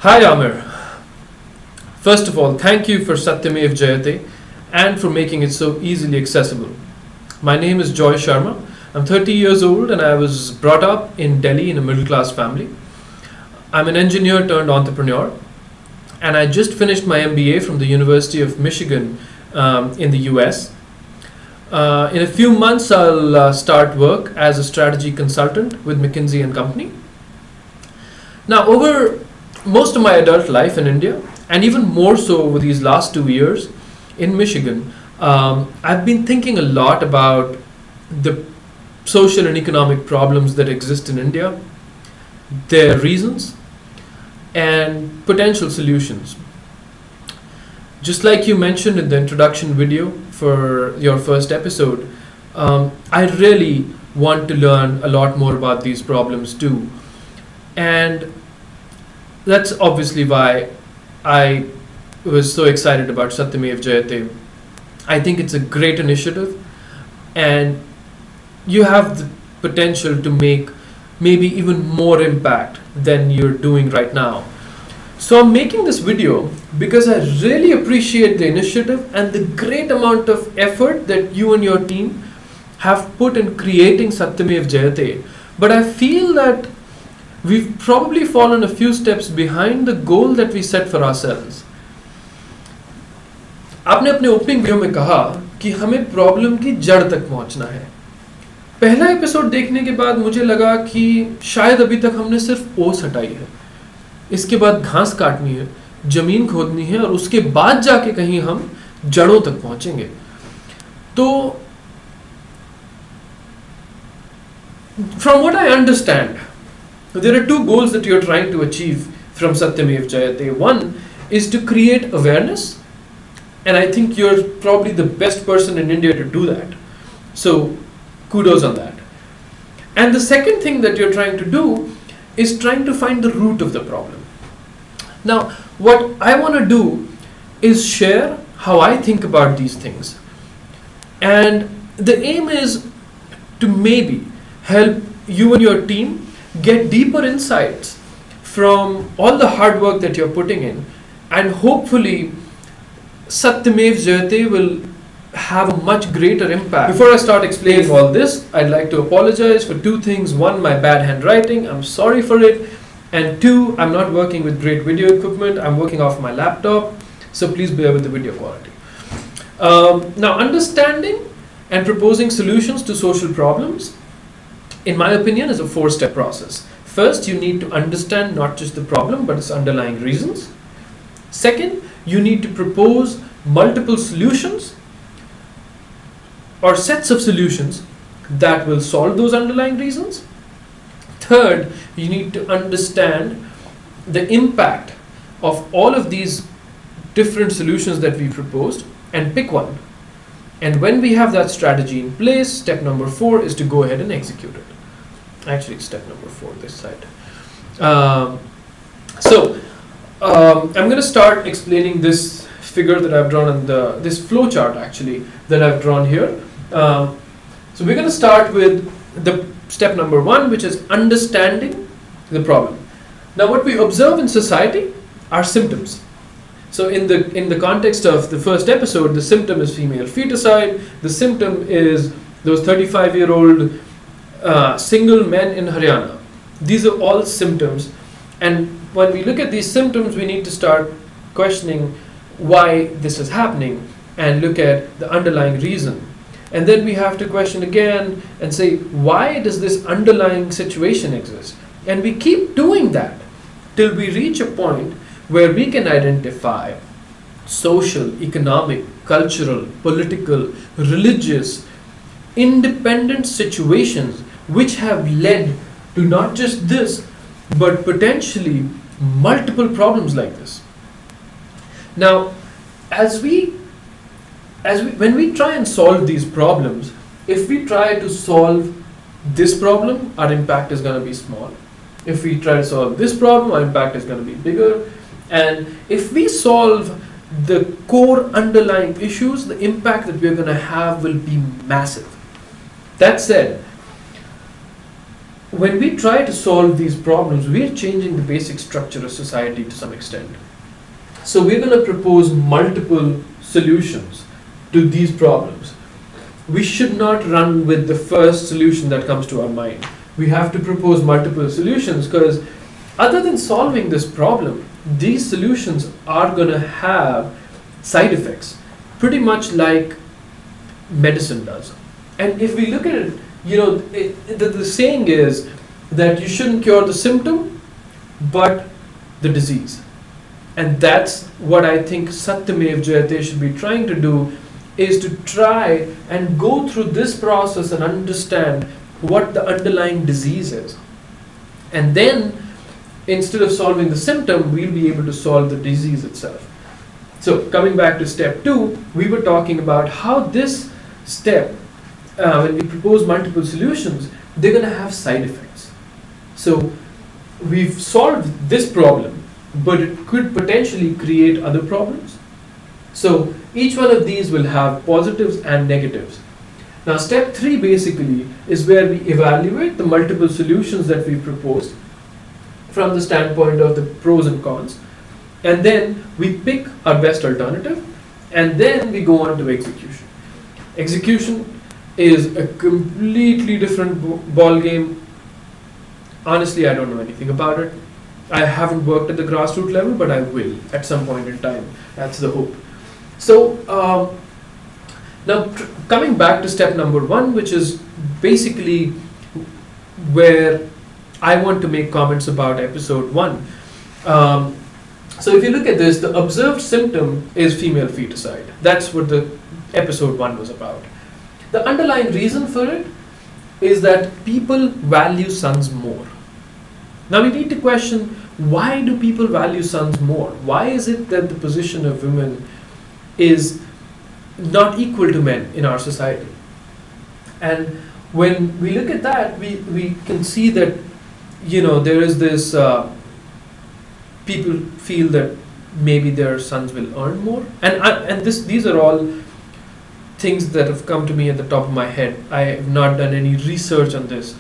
Hi Aamir. First of all, thank you for Satyamev Jayate and for making it so easily accessible. My name is Joy Sharma. I'm 30 years old and I was brought up in Delhi in a middle class family. I'm an engineer turned entrepreneur and I just finished my MBA from the University of Michigan in the US. In a few months, I'll start work as a strategy consultant with McKinsey and Company. Now, over most of my adult life in India, and even more so over these last 2 years in Michigan, I've been thinking a lot about the social and economic problems that exist in India, their reasons, and potential solutions. Just like you mentioned in the introduction video for your first episode, I really want to learn a lot more about these problems too. And that's obviously why I was so excited about Satyamev Jayate. I think it's a great initiative and you have the potential to make maybe even more impact than you're doing right now. So I'm making this video because I really appreciate the initiative and the great amount of effort that you and your team have put in creating Satyamev Jayate. But I feel that we've probably fallen a few steps behind the goal that we set for ourselves. आपने अपने opening video में कहा कि हमें problem की जड़ तक पहुंचना है। पहला एपिसोड देखने के बाद मुझे लगा कि शायद अभी तक हमने सिर्फ ओस हटाई है, इसके बाद घास काटनी है, जमीन खोदनी है और उसके बाद जाके कहीं हम जड़ों तक पहुंचेंगे। तो from what I understand, there are two goals that you're trying to achieve from Satyamev Jayate. One is to create awareness, and I think you're probably the best person in India to do that. So kudos on that. And the second thing that you're trying to do is trying to find the root of the problem. Now, what I want to do is share how I think about these things. And the aim is to maybe help you and your team get deeper insights from all the hard work that you're putting in, and hopefully Satyamev Jayate will have a much greater impact. Before I start explaining all this, I'd like to apologize for two things. One, my bad handwriting, I'm sorry for it. And two, I'm not working with great video equipment, I'm working off my laptop, so please bear with the video quality. Now, understanding and proposing solutions to social problems, in my opinion, is a four-step process. First, you need to understand not just the problem, but its underlying reasons. Second, you need to propose multiple solutions or sets of solutions that will solve those underlying reasons. Third, you need to understand the impact of all of these different solutions that we proposed and pick one. And when we have that strategy in place, step number 4 is to go ahead and execute it. Actually, it's step number 4 this side. I'm going to start explaining this figure that I've drawn on this flow chart actually that I've drawn here. So we're going to start with the step number 1, which is understanding the problem. Now, what we observe in society are symptoms. So in the context of the first episode, the symptom is female feticide. The symptom is those 35-year-old single men in Haryana. These are all symptoms, and when we look at these symptoms, we need to start questioning why this is happening and look at the underlying reason. And then we have to question again and say, why does this underlying situation exist? And we keep doing that till we reach a point where we can identify social, economic, cultural, political, religious, independent situations which have led to not just this, but potentially multiple problems like this. Now, when we try and solve these problems, if we try to solve this problem, our impact is going to be small. If we try to solve this problem, our impact is going to be bigger. And if we solve the core underlying issues, the impact that we're going to have will be massive. That said, when we try to solve these problems, we're changing the basic structure of society to some extent. So we're going to propose multiple solutions to these problems. We should not run with the first solution that comes to our mind. We have to propose multiple solutions, because other than solving this problem, these solutions are going to have side effects, pretty much like medicine does. And if we look at it, the saying is that you shouldn't cure the symptom, but the disease. And that's what I think Satyamev Jayate should be trying to do, is to try and go through this process and understand what the underlying disease is. And then, instead of solving the symptom, we'll be able to solve the disease itself. So coming back to step 2, we were talking about how this step, when we propose multiple solutions, they're going to have side effects. So we've solved this problem, but it could potentially create other problems. So each one of these will have positives and negatives. Now step 3 basically is where we evaluate the multiple solutions that we proposed from the standpoint of the pros and cons, and then we pick our best alternative, and then we go on to execution. Execution is a completely different ball game. Honestly, I don't know anything about it. I haven't worked at the grassroots level, but I will at some point in time. That's the hope. So now coming back to step number 1, which is basically where I want to make comments about episode 1. So if you look at this, the observed symptom is female feticide. That's what the episode 1 was about. The underlying reason for it is that people value sons more. Now we need to question, why do people value sons more? Why is it that the position of women is not equal to men in our society? And when we look at that, we can see that, there is this, people feel that maybe their sons will earn more. And these are all things that have come to me at the top of my head. I have not done any research on this,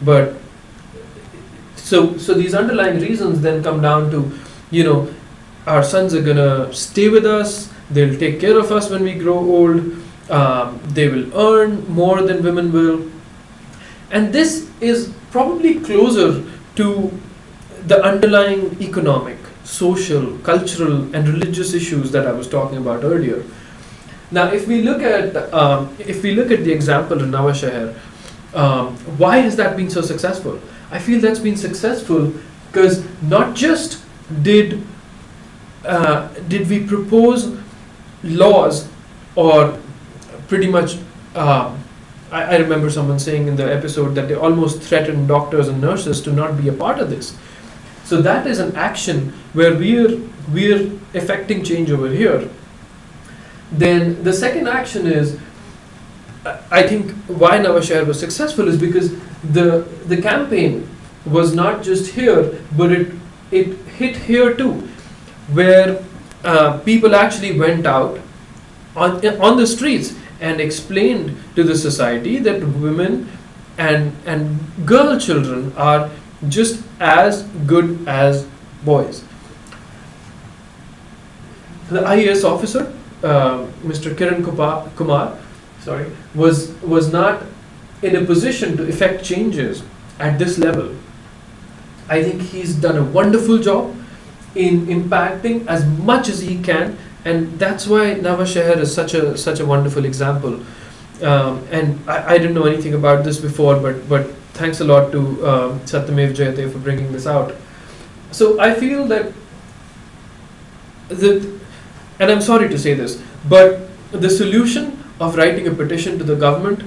but so these underlying reasons then come down to, our sons are gonna stay with us, they'll take care of us when we grow old, they will earn more than women will. And this is probably closer to the underlying economic, social, cultural, and religious issues that I was talking about earlier. Now, if we look at the example of Nawashahar, why has that been so successful? I feel that's been successful because not just did we propose laws, or pretty much, I remember someone saying in the episode that they almost threatened doctors and nurses to not be a part of this. So that is an action where we're effecting change over here. Then the second action is, I think why Nawashahar was successful is because the campaign was not just here, but it hit here too, where people actually went out on the streets and explained to the society that women and girl children are just as good as boys. The IAS officer, Mr. Kiran Kumar, was not in a position to effect changes at this level. I think he's done a wonderful job in impacting as much as he can, and that's why Nawashahar is such a wonderful example. And I didn't know anything about this before, but thanks a lot to Satyamev Jayate for bringing this out. So I feel that and I'm sorry to say this, but the solution of writing a petition to the government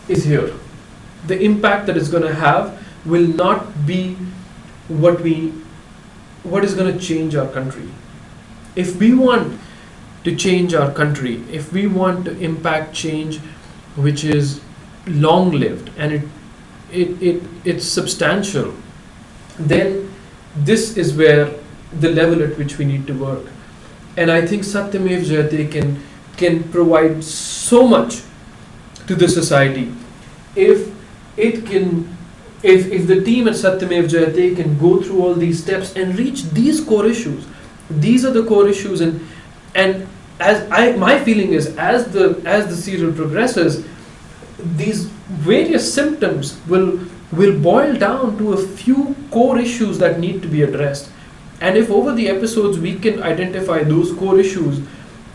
is here. The impact that it's going to have will not be what is going to change our country. If we want to change our country, if we want to impact change which is long-lived and it's substantial, then this is where the level at which we need to work. And I think Satyamev Jayate can provide so much to the society if it can if the team at Satyamev Jayate can go through all these steps and reach these core issues, these are the core issues, and my feeling is, as the serial progresses, these various symptoms will boil down to a few core issues that need to be addressed. And if over the episodes we can identify those core issues,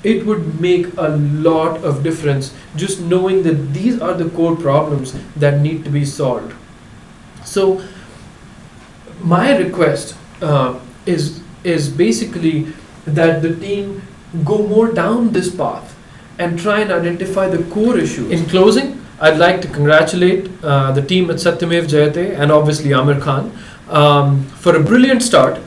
it would make a lot of difference, just knowing that these are the core problems that need to be solved. So my request is basically that the team go more down this path and try and identify the core issues. In closing, I'd like to congratulate the team at Satyamev Jayate and obviously Aamir Khan for a brilliant start,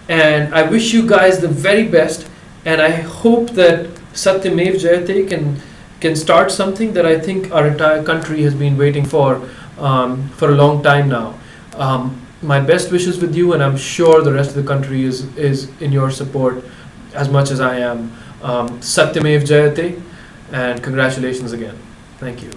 and I wish you guys the very best, and I hope that Satyamev Jayate can start something that I think our entire country has been waiting for a long time now. My best wishes with you, and I'm sure the rest of the country is in your support as much as I am. Satyamev Jayate, and congratulations again. Thank you.